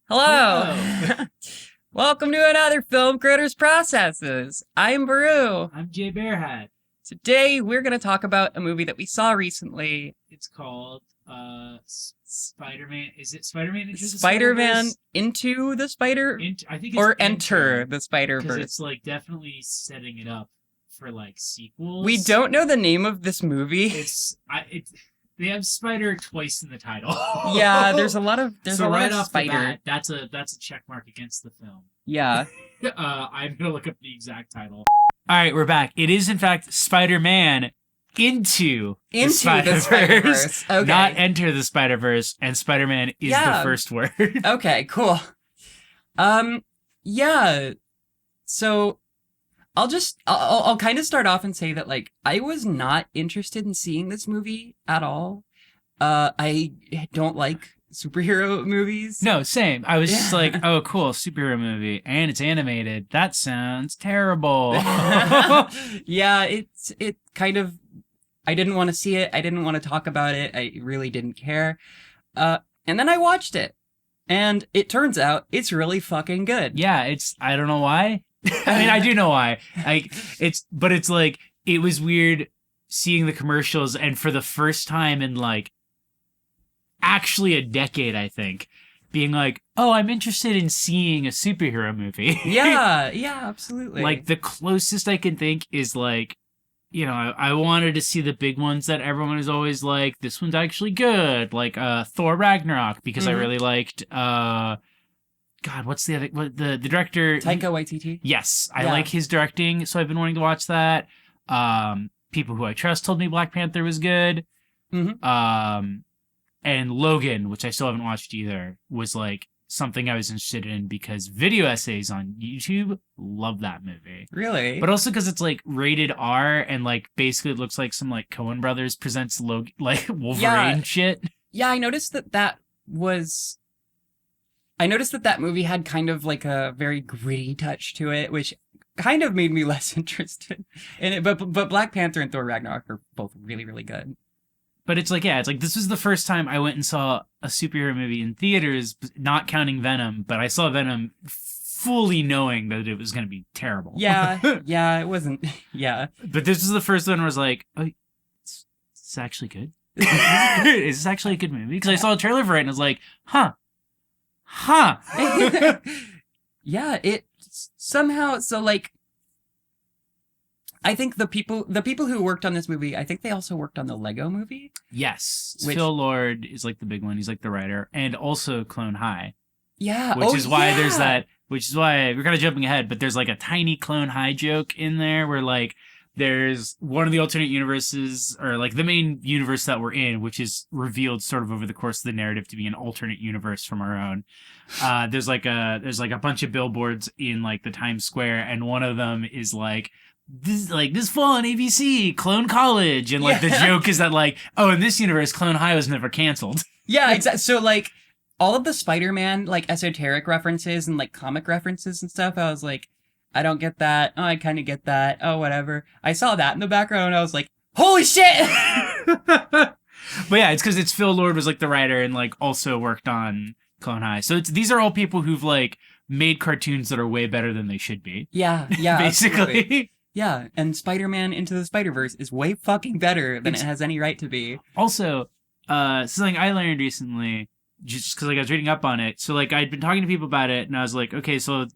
Hello. Hello. Welcome to another Film Critters Processes. I'm Baru. I'm Jay Bearhat. Today we're going to talk about a movie that we saw recently. It's called Spider-Man. Is it Spider-Man Into the Spider-Man Spider-Verse? Into the Spider... I think it's or Enter the because Spider-Verse. it's like definitely setting it up for like sequels. We don't know the name of this movie. They have spider twice in the title. Yeah, there's a lot of right off spider. the bat, that's a check mark against the film. Yeah. I'm gonna look up the exact title. All right, we're back. It is in fact Spider-Man into the Spider-Verse. Okay. Not Enter the Spider-Verse, and Spider-Man is the first word. Okay, cool. Yeah. So I'll kind of start off and say that, like, I was not interested in seeing this movie at all. I don't like superhero movies. No, same. I was just like, oh, cool, superhero movie, and it's animated. That sounds terrible. Yeah, it kind of, I didn't want to see it. I didn't want to talk about it. I really didn't care. And then I watched it, and it turns out it's really fucking good. Yeah, I don't know why. I mean, I do know why. But it's like, it was weird seeing the commercials, and for the first time in like actually a decade, I think, being like, oh, I'm interested in seeing a superhero movie. Yeah, absolutely. Like, the closest I can think is like, you know, I wanted to see the big ones that everyone is always like, this one's actually good, like Thor Ragnarok, because I really liked God, what's the other? The director? Taika Waititi. Yes, I like his directing, so I've been wanting to watch that. People who I trust told me Black Panther was good. Mm-hmm. And Logan, which I still haven't watched either, was like something I was interested in because video essays on YouTube love that movie. Really? But also because it's like rated R and like basically it looks like some like Coen Brothers presents like Wolverine shit. Yeah, I noticed that movie had kind of like a very gritty touch to it, which kind of made me less interested in it. But Black Panther and Thor Ragnarok are both really, really good. But it's like, this was the first time I went and saw a superhero movie in theaters, not counting Venom, but I saw Venom fully knowing that it was going to be terrible. Yeah, it wasn't, yeah. But this was the first one where I was like, oh, it's actually good? Is this actually a good movie? Because I saw a trailer for it and I was like, huh. Yeah, it somehow, so like, I think the people who worked on this movie, I think they also worked on the Lego movie. Yes. Phil Lord is like the big one. He's like the writer. And also Clone High. Yeah. Which is why there's that, which is why we're kind of jumping ahead, but there's like a tiny Clone High joke in there where like there's one of the alternate universes, or like the main universe that we're in, which is revealed sort of over the course of the narrative to be an alternate universe from our own. There's like a bunch of billboards in like the Times Square, and one of them is like, this fall on ABC, Clone College, and like the joke is that like, oh, in this universe, Clone High was never canceled. Yeah, exactly. So like all of the Spider-Man like esoteric references and like comic references and stuff, I was like, I don't get that. Oh, I kind of get that. Oh, whatever. I saw that in the background and I was like, holy shit! But yeah, it's because Phil Lord was like the writer and like also worked on Clone High. So these are all people who've like made cartoons that are way better than they should be. Yeah, basically. Absolutely. Yeah, and Spider-Man Into the Spider-Verse is way fucking better than it has any right to be. Also, something I learned recently, just because like I was reading up on it. So like I'd been talking to people about it, and I was like, okay, so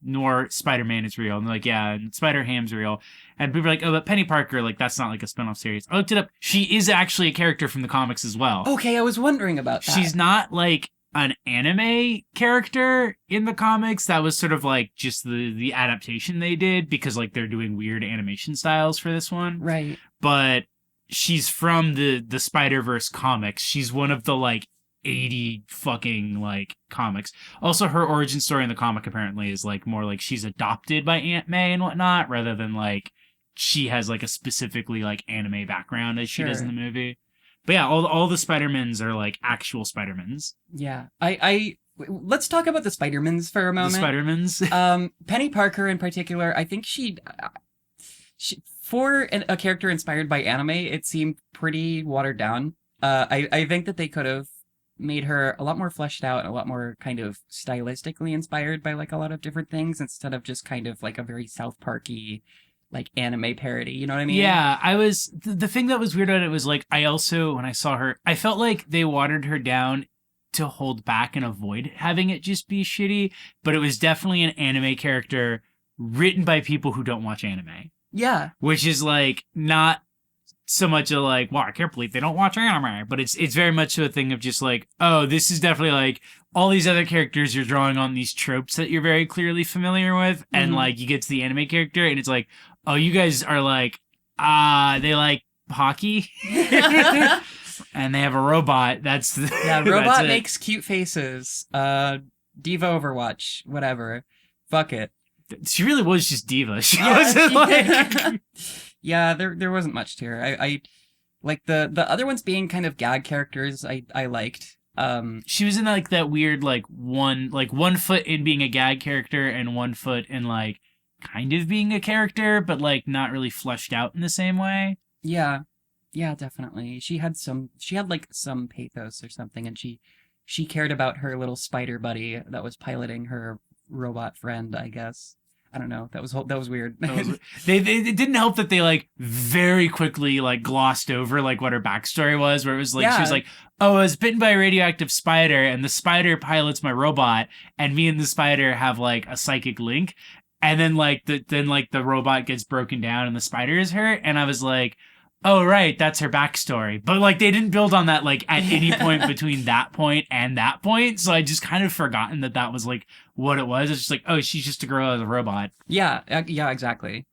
Noir Spider-Man is real. And they're like, yeah, and Spider-Ham's real. And people are like, oh, but Penny Parker, like that's not like a spinoff series. I looked it up. She is actually a character from the comics as well. Okay, I was wondering about that. She's not like an anime character in the comics. That was sort of like just the adaptation they did because like they're doing weird animation styles for this one. Right. But she's from the Spider-Verse comics. She's one of the like 80 fucking like comics. Also, her origin story in the comic apparently is like more like she's adopted by Aunt May and whatnot, rather than like she has like a specifically like anime background as she does in the movie. But yeah, all the Spider-Mans are like actual Spider-Mans. Yeah. Let's talk about the Spider-Mans for a moment. The Spider-Mans? Penny Parker in particular, I think she for a character inspired by anime, it seemed pretty watered down. I think that they could have made her a lot more fleshed out, a lot more kind of stylistically inspired by like a lot of different things instead of just kind of like a very South Parky like anime parody. You know what I mean? Yeah, the thing that was weird about it was like, I also, when I saw her, I felt like they watered her down to hold back and avoid having it just be shitty, but it was definitely an anime character written by people who don't watch anime. Yeah. Which is like not so much a like, wow, I can't believe they don't watch anime, but it's very much a thing of just like, oh, this is definitely like all these other characters you're drawing on these tropes that you're very clearly familiar with, and like you get to the anime character and it's like, oh, you guys are like, they like hockey. And they have a robot. Robot makes cute faces. Diva Overwatch, whatever. Fuck it. She really was just Diva. She wasn't like. Yeah, there wasn't much to her. I like the other ones being kind of gag characters. I liked. She was in like that weird like one foot in being a gag character and 1 foot in like kind of being a character, but like not really fleshed out in the same way. Yeah. Yeah, definitely. She had like some pathos or something, and she cared about her little spider buddy that was piloting her robot friend, I guess. I don't know. That was weird. They it didn't help that they like very quickly like glossed over like what her backstory was, where it was like she was like, oh, I was bitten by a radioactive spider, and the spider pilots my robot, and me and the spider have like a psychic link, and then the robot gets broken down and the spider is hurt, and I was like, oh, right, that's her backstory. But, like, they didn't build on that, like, at any point between that point and that point. So I just kind of forgotten that was, like, what it was. It's just like, oh, she's just a girl as a robot. Yeah, exactly.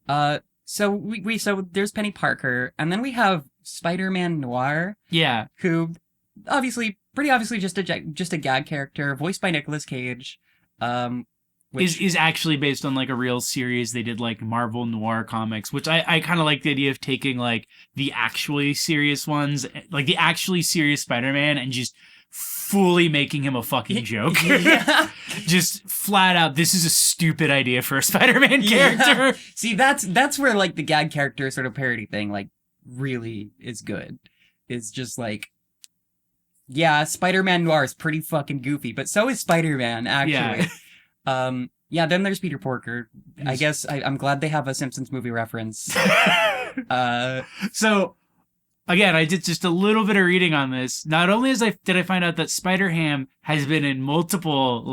So so there's Penny Parker, and then we have Spider-Man Noir. Yeah. Who, pretty obviously just a gag character, voiced by Nicolas Cage. Which is actually based on like a real series they did, like Marvel Noir comics, which I kind of like the idea of taking like the actually serious ones, like the actually serious Spider-Man, and just fully making him a fucking joke. Yeah. Just flat out, this is a stupid idea for a Spider-Man character. Yeah. See, that's where like the gag character sort of parody thing like really is good. It's just like, yeah, Spider-Man Noir is pretty fucking goofy, but so is Spider-Man, actually. Yeah. Then there's Peter Porker. I guess I'm glad they have a Simpsons movie reference. So, again, I did just a little bit of reading on this. Not only did I find out that Spider-Ham has been in multiple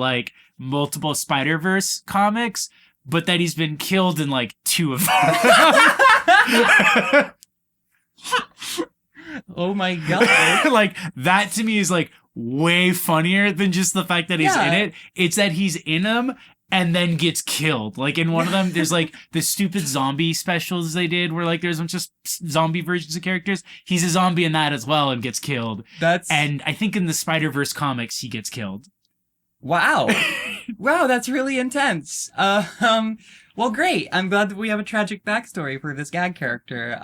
Spider-Verse comics, but that he's been killed in like 2 of them. Oh my god. Like, that to me is like way funnier than just the fact that he's in it. It's that he's in them and then gets killed. Like in one of them, there's like the stupid zombie specials they did where like there's a bunch of zombie versions of characters. He's a zombie in that as well and gets killed. And I think in the Spider-Verse comics, he gets killed. Wow. Wow, that's really intense. Well, great. I'm glad that we have a tragic backstory for this gag character.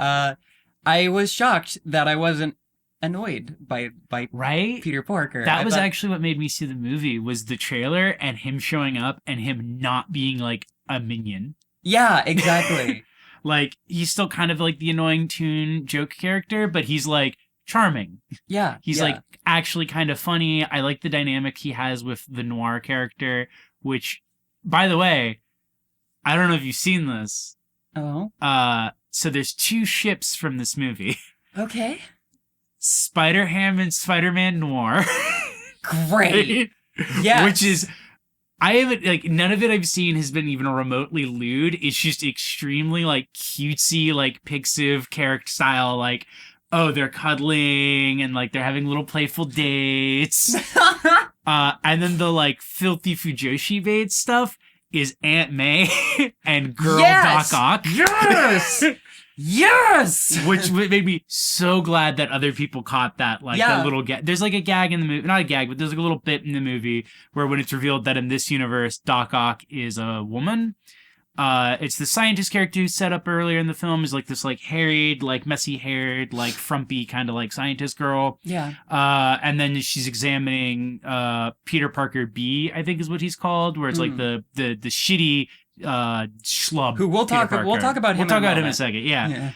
I was shocked that I wasn't annoyed by right? Peter Porker. That was actually what made me see the movie, was the trailer and him showing up and him not being like a minion. Yeah, exactly. Like, he's still kind of like the annoying toon joke character, but he's like charming. Yeah. He's like actually kind of funny. I like the dynamic he has with the Noir character, which, by the way, I don't know if you've seen this. Oh. So there's 2 ships from this movie. Okay. Spider-Ham and Spider-Man Noir. Great. Yeah. Which is, I haven't, like, none of it I've seen has been even remotely lewd. It's just extremely, like, cutesy, like, Pixiv character style, like, oh, they're cuddling and, like, they're having little playful dates. And then the, like, filthy Fujoshi bait stuff is Aunt May and Girl Doc Ock. Yes! Yes! Which made me so glad that other people caught that, like, that little gag. There's, like, a gag in the movie. Not a gag, but there's, like, a little bit in the movie where when it's revealed that in this universe, Doc Ock is a woman. It's the scientist character who's set up earlier in the film is, like, this, like, harried, like, messy-haired, like, frumpy kind of, like, scientist girl. Yeah. And then she's examining Peter Parker B, I think is what he's called, where it's, like, the shitty... schlub. Who we'll talk about him. We'll talk about him in a second. Yeah.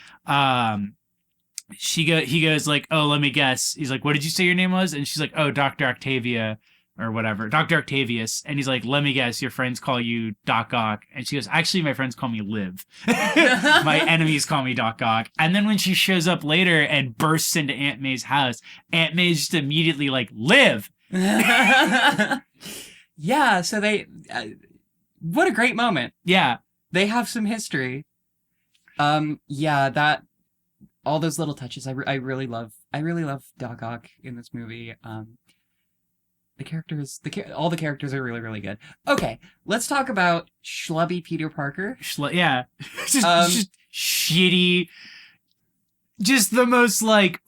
he goes like, oh, let me guess. He's like, what did you say your name was? And she's like, oh, Dr. Octavia or whatever, Dr. Octavius. And he's like, let me guess, your friends call you Doc Ock. And she goes, actually, my friends call me Liv. My enemies call me Doc Ock. And then when she shows up later and bursts into Aunt May's house, Aunt May's just immediately like, Liv. Yeah, so they what a great moment. Yeah. They have some history. Yeah, that all those little touches I really love. I really love Doc Ock in this movie. The characters, all the characters are really, really good. Okay, let's talk about schlubby Peter Parker. Yeah. just shitty. Just the most, like,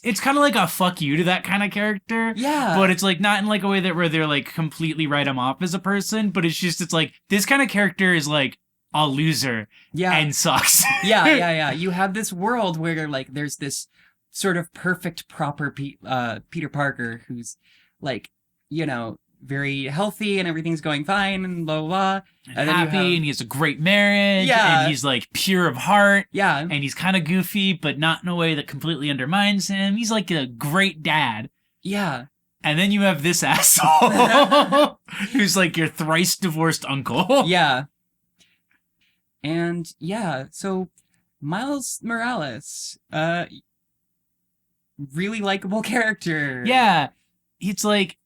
it's kind of like a fuck you to that kind of character. Yeah. But it's, like, not in, like, a way that where they're, like, completely write him off as a person, but it's like, this kind of character is, like, a loser. Yeah. And sucks. Yeah. You have this world where, like, there's this sort of perfect, proper Peter Parker who's, like, you know, very healthy and everything's going fine and blah, blah, blah. And happy, and he has a great marriage. Yeah. And he's, like, pure of heart. Yeah. And he's kind of goofy, but not in a way that completely undermines him. He's, like, a great dad. Yeah. And then you have this asshole who's, like, your thrice divorced uncle. Yeah. And, yeah, so Miles Morales, really likable character. Yeah. It's, like,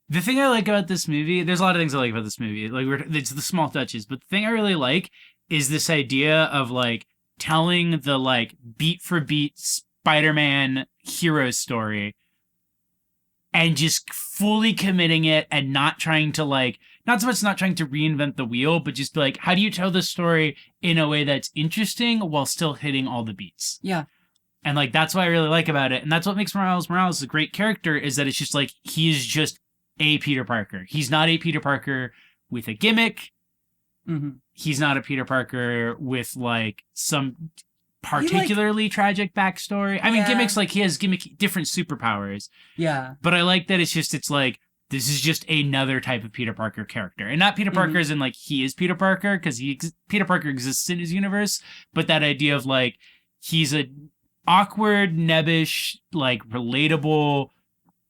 the thing I like about this movie, there's a lot of things I like about this movie. Like, it's the small touches, but the thing I really like is this idea of, like, telling the, like, beat for beat Spider-Man hero story and just fully committing it and not trying to, like, not so much not trying to reinvent the wheel, but just be like, how do you tell this story in a way that's interesting while still hitting all the beats? Yeah. And, like, that's what I really like about it. And that's what makes Miles Morales a great character, is that it's just, like, he is just a Peter Parker. He's not a Peter Parker with a gimmick. Mm-hmm. He's not a Peter Parker with, like, some particularly tragic backstory. I mean, gimmicks, like, he has different superpowers. Yeah. But I like that it's like, this is just another type of Peter Parker character. And not Peter Parker as in, like, he is Peter Parker, because Peter Parker exists in his universe, but that idea of, like, he's a awkward, nebbish, like, relatable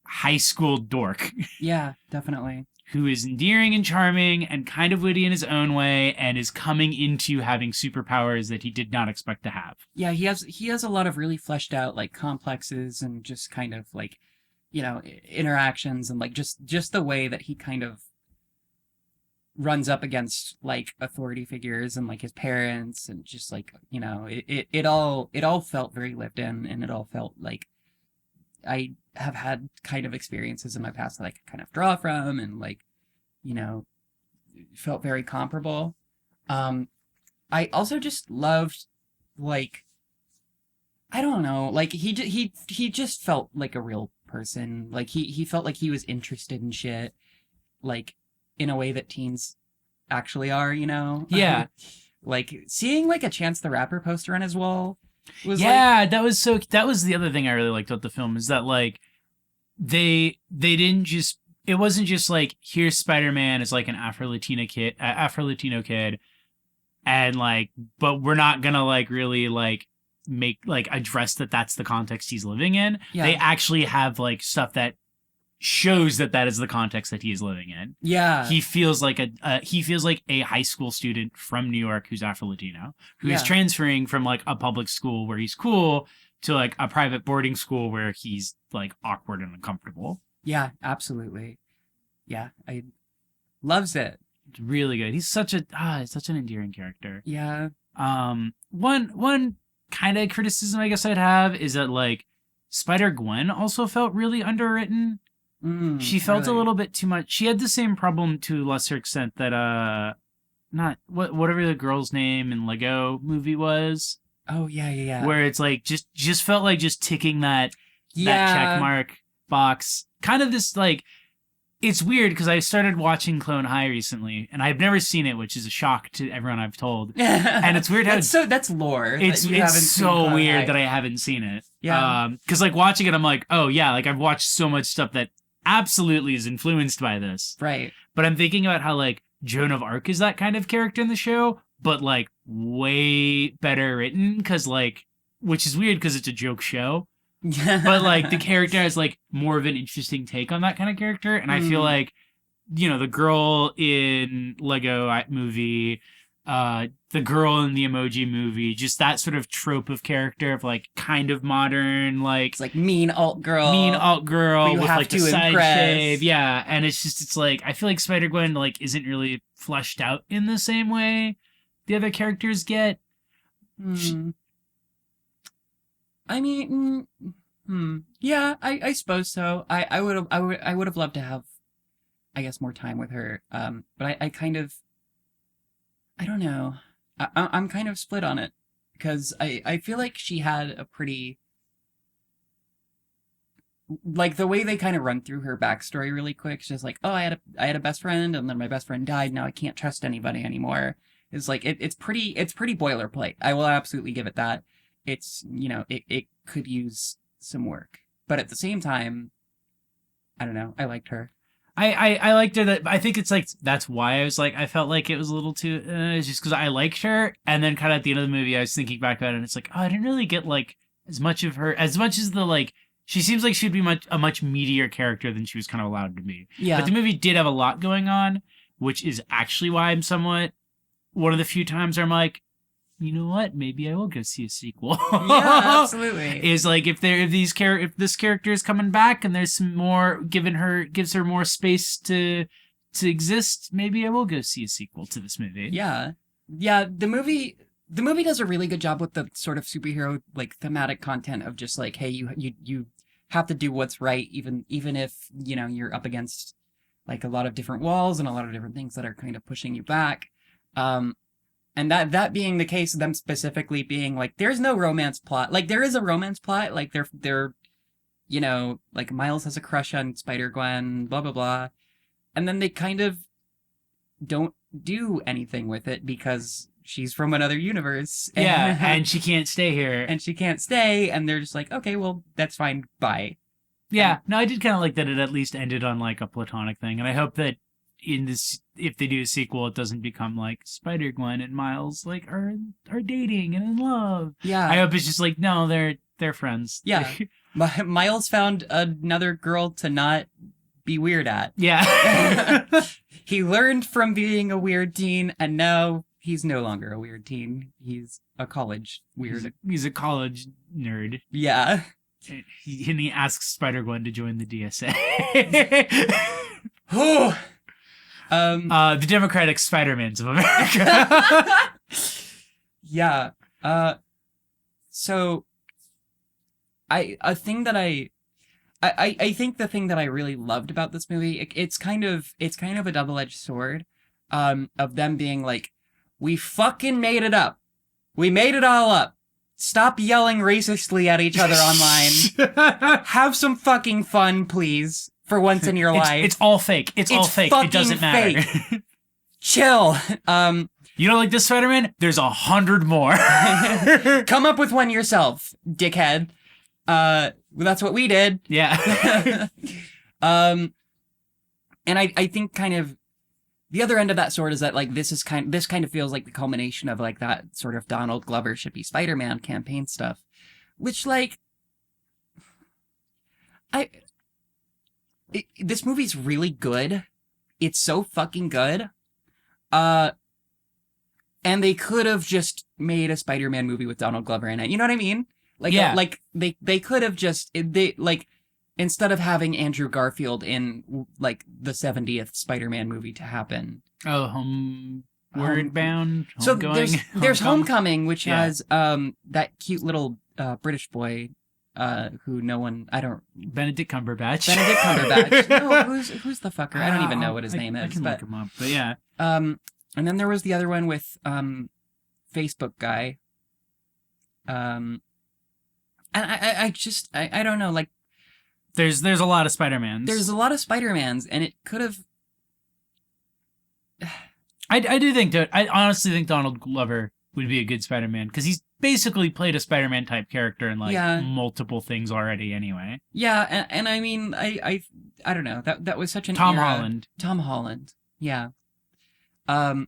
high school dork. Yeah, definitely. Who is endearing and charming and kind of witty in his own way and is coming into having superpowers that he did not expect to have. Yeah, he has a lot of really fleshed out, like, complexes and just kind of, like, you know, interactions and, like, just the way that he kind of runs up against, like, authority figures and, like, his parents, and just, like, you know, it all felt very lived in, and it all felt like I have had kind of experiences in my past that I could kind of draw from, and, like, you know, felt very comparable. I also just loved, like, I don't know, like, he just felt like a real person. Like, he felt like he was interested in shit, like, in a way that teens actually are, you know? Yeah. Like, seeing, like, a Chance the Rapper poster on his wall was, that was the other thing I really liked about the film, is that, like, they didn't just, it wasn't just like, here's Spider-Man as, like, an Afro-Latino kid, and, like, but we're not gonna, like, really, like, make, like, address that that's the context he's living in. Yeah. They actually have, like, stuff that shows that is the context that he is living in. Yeah. He feels like a high school student from New York who's Afro-Latino, who is transferring from, like, a public school where he's cool to, like, a private boarding school where he's, like, awkward and uncomfortable. Yeah, absolutely. Yeah, I loves it. It's really good. He's such an endearing character. Yeah. One kind of criticism I guess I'd have is that, like, Spider-Gwen also felt really underwritten. She felt a little bit too much. She had the same problem to a lesser extent that whatever the girl's name in Lego movie was. Oh yeah. Where it's like just felt like just ticking that check mark box. Kind of this, like, it's weird because I started watching Clone High recently, and I've never seen it, which is a shock to everyone I've told. And it's weird how that's lore. It's so weird that I haven't seen it. Yeah. Because, like, watching it, I'm like, oh yeah, like, I've watched so much stuff that absolutely is influenced by this. Right. But I'm thinking about how, like, Joan of Arc is that kind of character in the show, but, like, way better written, because, like, which is weird because it's a joke show. But like the character has like more of an interesting take on that kind of character, and I feel like, you know, the girl in Lego Movie, the girl in the Emoji Movie, just that sort of trope of character of like kind of modern, like it's like mean alt girl with like the side impress. shave, yeah, and it's like I feel like Spider-Gwen like isn't really fleshed out in the same way the other characters get. I mean, yeah, I suppose so. I would have loved to have, I guess, more time with her. But I kind of, I don't know. I'm kind of split on it because I feel like she had a pretty, like the way they kind of run through her backstory really quick. It's just like, oh, I had a best friend, and then my best friend died. Now I can't trust anybody anymore. It's like it's pretty boilerplate. I will absolutely give it that. It's, you know, it could use some work, but at the same time, I don't know. I liked her. I liked her. That I think it's like that's why I was like I felt like it was a little too. It's just because I liked her, and then kind of at the end of the movie, I was thinking back about it, and it's like, oh, I didn't really get like as much of her, as much as the like. She seems like she'd be a much meatier character than she was kind of allowed to be. Yeah. But the movie did have a lot going on, which is actually why I'm somewhat one of the few times where I'm like, you know what? Maybe I will go see a sequel. Yeah, absolutely. Is like if this character is coming back and there's some more gives her more space to exist, maybe I will go see a sequel to this movie. Yeah. Yeah, the movie does a really good job with the sort of superhero like thematic content of just like, hey, you have to do what's right even if, you know, you're up against like a lot of different walls and a lot of different things that are kind of pushing you back. And that being the case, them specifically being like, there's no romance plot. Like, there is a romance plot. Like, they're, you know, like Miles has a crush on Spider-Gwen, blah, blah, blah. And then they kind of don't do anything with it because she's from another universe. Yeah, and she can't stay here. And she can't stay, and they're just like, okay, well, that's fine, bye. Yeah, no, I did kind of like that it at least ended on like a platonic thing, and I hope that in this, if they do a sequel, it doesn't become like Spider-Gwen and Miles like are dating and in love. Yeah, I hope it's just like, no, they're friends. Yeah, Miles found another girl to not be weird at. Yeah. He learned from being a weird teen, and now he's no longer a weird teen. He's a college weird. He's a college nerd. Yeah. And he asks Spider-Gwen to join the DSA. The Democratic Spider-Mans of America. Yeah. So I think the thing that I really loved about this movie, it's kind of a double-edged sword, of them being like, we fucking made it up. We made it all up. Stop yelling racistly at each other online. Have some fucking fun, please, for once in your life. It's all fake. It's all fake. It doesn't matter. Chill. You don't like this Spider-Man? There's 100 more. Come up with one yourself, dickhead. That's what we did. Yeah. And I think kind of the other end of that sword is that like this kind of feels like the culmination of like that sort of Donald Glover should be Spider-Man campaign stuff, which like this movie's really good. It's so fucking good. And they could have just made a Spider-Man movie with Donald Glover in it. You know what I mean? Like, yeah. Like they could have just instead of having Andrew Garfield in like the 70th Spider-Man movie to happen. Oh, Homeward Bound. So there's Homecoming, which has that cute little British boy who no one Benedict Cumberbatch. No, who's the fucker? I don't even know what his name is. I can look him up, but yeah. And then there was the other one with Facebook guy. And I don't know, like there's a lot of Spider-Mans. There's a lot of Spider-Mans, and it could have. I honestly think Donald Glover would be a good Spider-Man because he's basically played a Spider-Man type character in like multiple things already anyway. Yeah, and I mean I don't know, that was such an Tom era. Holland. Tom Holland. Yeah. That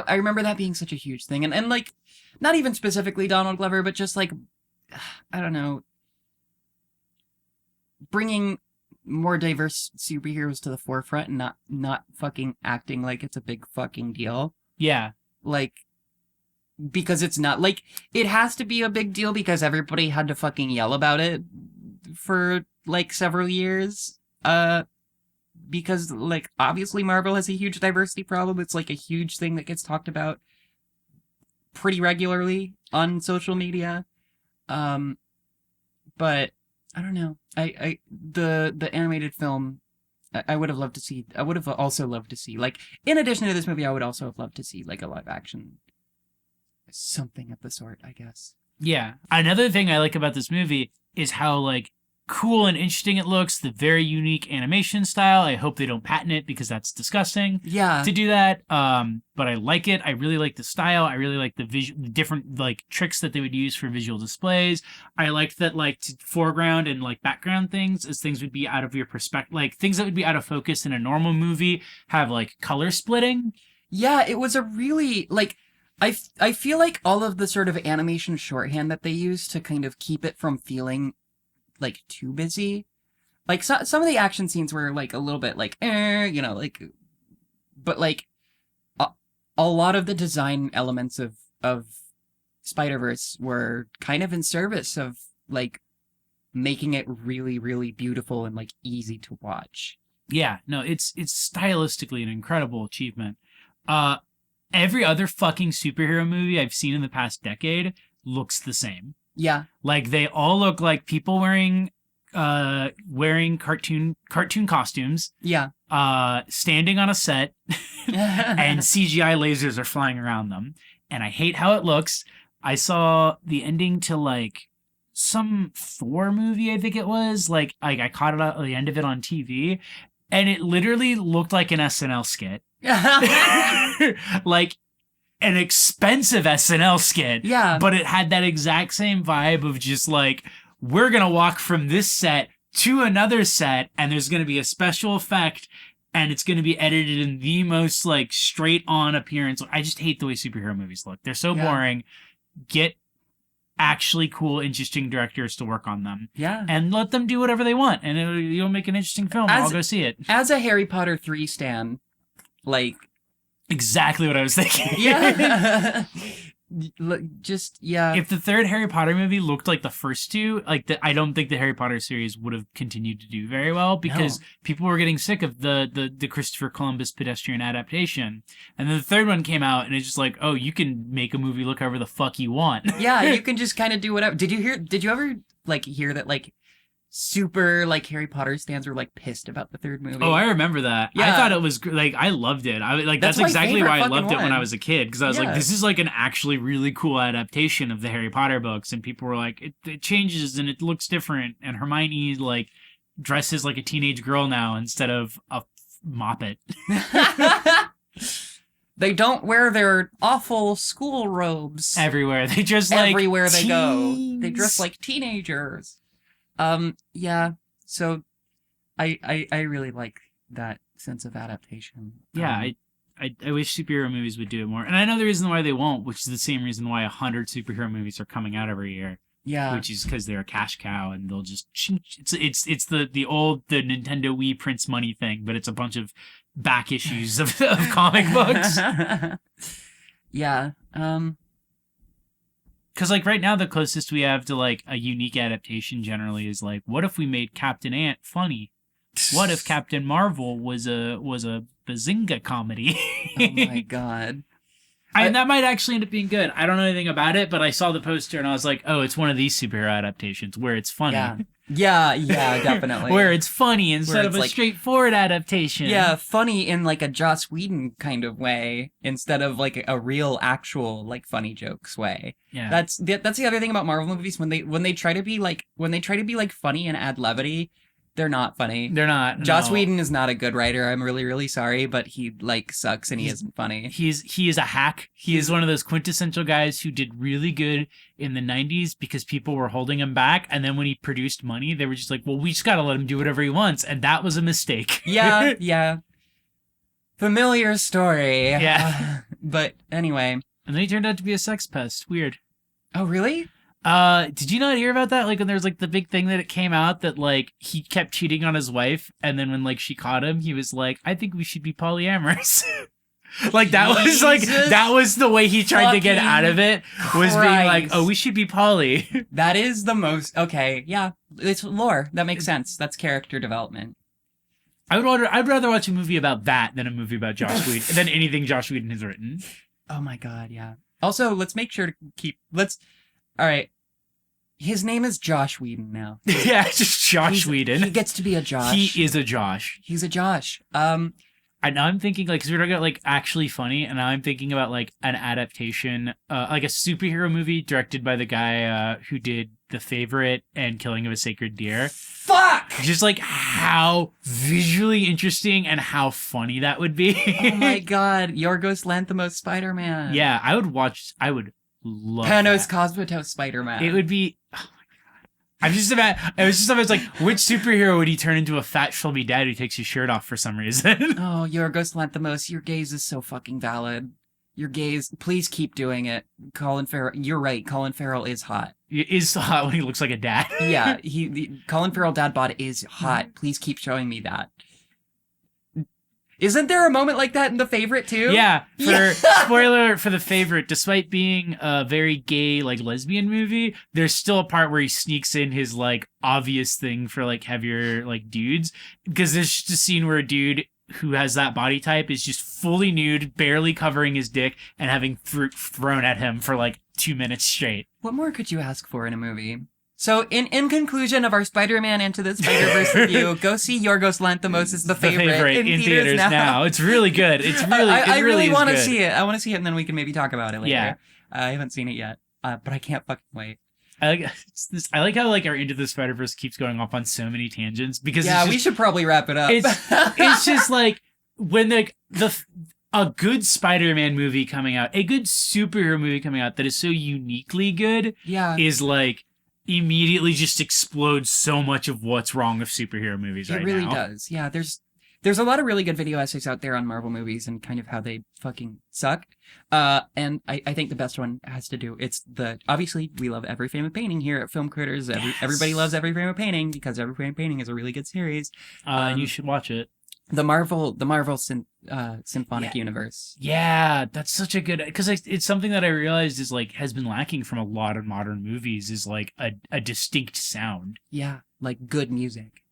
I remember that being such a huge thing, and like not even specifically Donald Glover, but just like, I don't know, bringing more diverse superheroes to the forefront and not fucking acting like it's a big fucking deal. Yeah. Like, because it's not, like, it has to be a big deal because everybody had to fucking yell about it for, like, several years. Because, like, obviously Marvel has a huge diversity problem. It's, like, a huge thing that gets talked about pretty regularly on social media. But I don't know. The animated film, I would have loved to see. I would have also loved to see, like, in addition to this movie, I would also have loved to see, like, a live action, something of the sort, I guess. Yeah. Another thing I like about this movie is how, like, cool and interesting it looks. The very unique animation style. I hope they don't patent it because that's disgusting. Yeah. To do that. But I like it. I really like the style. I really like the different like tricks that they would use for visual displays. I liked that like foreground and like background things as things would be out of your perspective, like things that would be out of focus in a normal movie have like color splitting. Yeah, it was a really, like, I feel like all of the sort of animation shorthand that they use to kind of keep it from feeling like too busy. Like some of the action scenes were like a little bit like, you know, like, but like a lot of the design elements of Spider-Verse were kind of in service of like making it really, really beautiful and like easy to watch. Yeah, no, it's stylistically an incredible achievement. Every other fucking superhero movie I've seen in the past decade looks the same. Yeah. Like they all look like people wearing cartoon costumes. Yeah. Standing on a set and CGI lasers are flying around them. And I hate how it looks. I saw the ending to like some Thor movie, I think it was. Like I caught it at the end of it on TV and it literally looked like an SNL skit. Like an expensive SNL skit. Yeah. But it had that exact same vibe of just like, we're going to walk from this set to another set and there's going to be a special effect and it's going to be edited in the most like straight on appearance. I just hate the way superhero movies look. They're so boring. Get actually cool, interesting directors to work on them. Yeah. And let them do whatever they want. And you'll make an interesting film. I'll go see it. As a Harry Potter 3 stan, like, exactly what I was thinking. Yeah. Just, yeah. If the third Harry Potter movie looked like the first two, like I don't think the Harry Potter series would have continued to do very well because people were getting sick of the Christopher Columbus pedestrian adaptation. And then the third one came out and it's just like, oh, you can make a movie look however the fuck you want. Yeah, you can just kind of do whatever. Did you ever like hear that like super like Harry Potter stans were like pissed about the third movie? Oh, I remember that. Yeah. I thought it was like I loved it. I like that's exactly why I loved it when I was a kid because I was like, this is like an actually really cool adaptation of the Harry Potter books, and people were like, it changes and it looks different, and Hermione like dresses like a teenage girl now instead of a moppet. They don't wear their awful school robes everywhere. They just like everywhere they go. They dress like teenagers. Yeah, so I really like that sense of adaptation. Yeah, I wish superhero movies would do it more. And I know the reason why they won't, which is the same reason why 100 superhero movies are coming out every year. Yeah. Which is because they're a cash cow and they'll just it's the old Nintendo Wii prints money thing, but it's a bunch of back issues of comic books. Yeah. Because, like, right now, the closest we have to, like, a unique adaptation generally is, like, what if we made Captain Ant funny? What if Captain Marvel was a Bazinga comedy? Oh, my God. And that might actually end up being good. I don't know anything about it, but I saw the poster and I was like, oh, it's one of these superhero adaptations where it's funny. Yeah, definitely. Where it's funny instead of a like, straightforward adaptation. Yeah, funny in like a Joss Whedon kind of way instead of like a real actual like funny jokes way. Yeah. That's the other thing about Marvel movies when they try to be like funny and add levity, they're not funny. They're not. Joss Whedon is not a good writer. I'm really, really sorry, but he like sucks and he isn't funny. He is a hack. He is one of those quintessential guys who did really good in the 90s because people were holding him back. And then when he produced money, they were just like, well, we just got to let him do whatever he wants. And that was a mistake. Yeah. Familiar story. Yeah. But anyway, And then he turned out to be a sex pest. Weird. Oh, really? Did you not hear about that? Like when there was like the big thing that it came out that like he kept cheating on his wife, and then when like she caught him, he was like, I think we should be polyamorous. Like that was the way he tried to get out of it, was being like, oh, we should be poly. That is the most, okay, yeah, it's lore. That makes sense. That's character development. I'd rather watch a movie about that than a movie about Joss Whedon, than anything Joss Whedon has written. Oh my god, yeah. Also, let's make sure to all right. His name is Josh Whedon now. Yeah, just Josh Whedon. He gets to be a Josh. He is a Josh. He's a Josh. And now I'm thinking, like, because we're talking about, like, actually funny, and now I'm thinking about, like, an adaptation, like a superhero movie directed by the guy who did The Favorite and Killing of a Sacred Deer. Fuck! Just, like, how visually interesting and how funny that would be. Oh my god, Yorgos Lanthimos Spider-Man. Yeah, I would love Panos that. Cosmatos Spider-Man. It would be... I was just about like, which superhero would he turn into a fat schlubby dad who takes his shirt off for some reason? Oh, Yorgos Lanthimos, your gaze is so fucking valid. Your gaze, please keep doing it. Colin Farrell, you're right. Colin Farrell is hot. It is hot when he looks like a dad. Yeah, Colin Farrell dad bod is hot. Please keep showing me that. Isn't there a moment like that in The Favorite too? Yeah. Spoiler for The Favorite, despite being a very gay, like, lesbian movie, there's still a part where he sneaks in his, like, obvious thing for, like, heavier, like, dudes. Because there's just a scene where a dude who has that body type is just fully nude, barely covering his dick, and having fruit thrown at him for, like, 2 minutes straight. What more could you ask for in a movie? So, in conclusion of our Spider-Man Into the Spider-Verse review, go see Yorgos Lanthimos' The Favorite in theaters now. It's really good. It's really, I really want to good. see it. I want to see it, and then we can maybe talk about it later. Yeah. I haven't seen it yet, but I can't fucking wait. I like how like our Into the Spider-Verse keeps going off on so many tangents because we should probably wrap it up. It's just like when a good Spider-Man movie coming out, a good superhero movie coming out that is so uniquely good, is like immediately just explodes so much of what's wrong with superhero movies right now. It really does. Yeah, there's a lot of really good video essays out there on Marvel movies and kind of how they fucking suck. And I think the best one has to do, obviously we love Every Frame of Painting here at Film Critters. Everybody loves Every Frame of Painting because Every Frame of Painting is a really good series. And you should watch it. The Marvel Symphonic Universe. Yeah, that's such a good, because it's something that I realized is like has been lacking from a lot of modern movies is like a distinct sound. Yeah, like good music.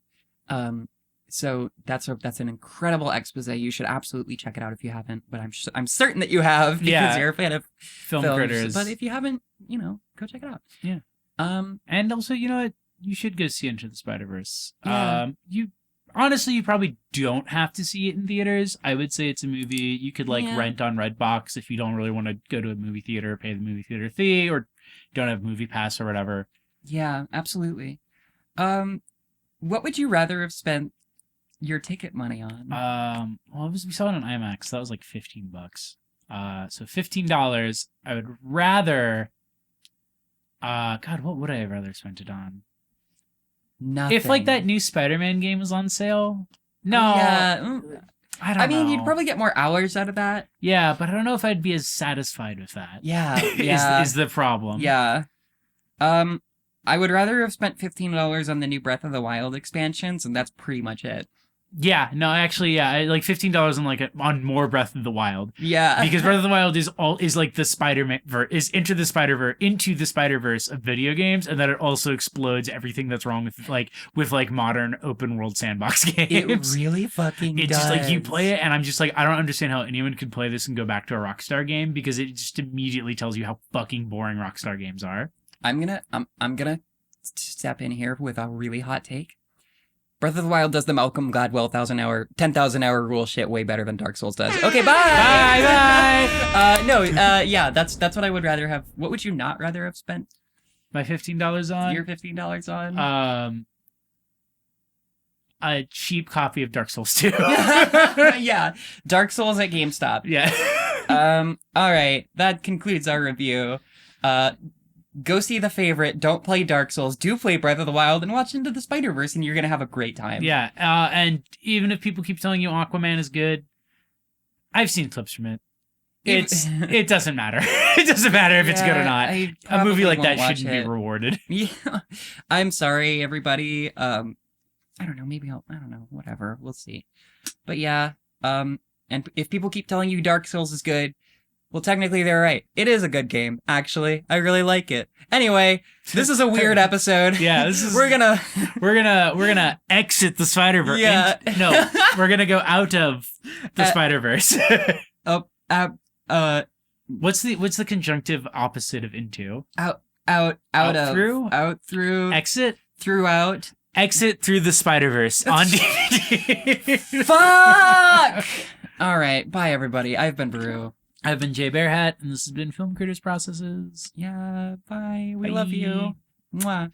So that's an incredible expose. You should absolutely check it out if you haven't. But I'm certain that you have because you're a fan of Film films. Critters. But if you haven't, go check it out. Yeah. And also, you should go see Into the Spider-Verse. Yeah. You probably don't have to see it in theaters. I would say it's a movie you could rent on Redbox if you don't really want to go to a movie theater, pay the movie theater fee, or don't have Movie Pass or whatever. Yeah, absolutely. What would you rather have spent your ticket money on? We saw it on IMAX. That was like $15. So $15. I would rather. God, what would I have rather spent it on? Nothing. If like that new Spider-Man game was on sale. No. Yeah. I don't know. You'd probably get more hours out of that. Yeah, but I don't know if I'd be as satisfied with that. Yeah. is the problem. Yeah. I would rather have spent $15 on the new Breath of the Wild expansions, and that's pretty much it. Yeah, no, actually, yeah, like $15 on more Breath of the Wild. Yeah, because Breath of the Wild is like the Spider-Man is into the Spider-Verse of video games, and that it also explodes everything that's wrong with modern open world sandbox games. It really fucking it's does. Just like you play it, and I'm just like, I don't understand how anyone could play this and go back to a Rockstar game because it just immediately tells you how fucking boring Rockstar games are. I'm gonna step in here with a really hot take. Breath of the Wild does the Malcolm Gladwell 10,000 hour rule shit way better than Dark Souls does. Okay, bye! Bye! Yeah, that's what I would rather have. What would you not rather have spent my $15 on? Your $15 on? A cheap copy of Dark Souls 2. Yeah, Dark Souls at GameStop. Yeah. All right, that concludes our review. Go see The Favorite, don't play Dark Souls, do play Breath of the Wild, and watch Into the Spider-Verse, and you're going to have a great time. Yeah, and even if people keep telling you Aquaman is good, I've seen clips from it. it doesn't matter. It doesn't matter if it's good or not. A movie like that shouldn't be rewarded. Yeah, I'm sorry, everybody. I don't know. Maybe I don't know. Whatever. We'll see. But yeah. And if people keep telling you Dark Souls is good, well, technically they're right. It is a good game, actually. I really like it. Anyway, this is a weird episode. Yeah, we're gonna exit the Spider-Verse. Yeah. No, we're gonna go out of the Spider-Verse. What's the conjunctive opposite of into? Out through. Exit Throughout. Exit through the Spider-Verse on DVD. Fuck! All right, bye everybody. I've been Baru. I've been Jay Bearhat, and this has been Film Creators Processes. Yeah, bye. We Bye. love you. Mwah.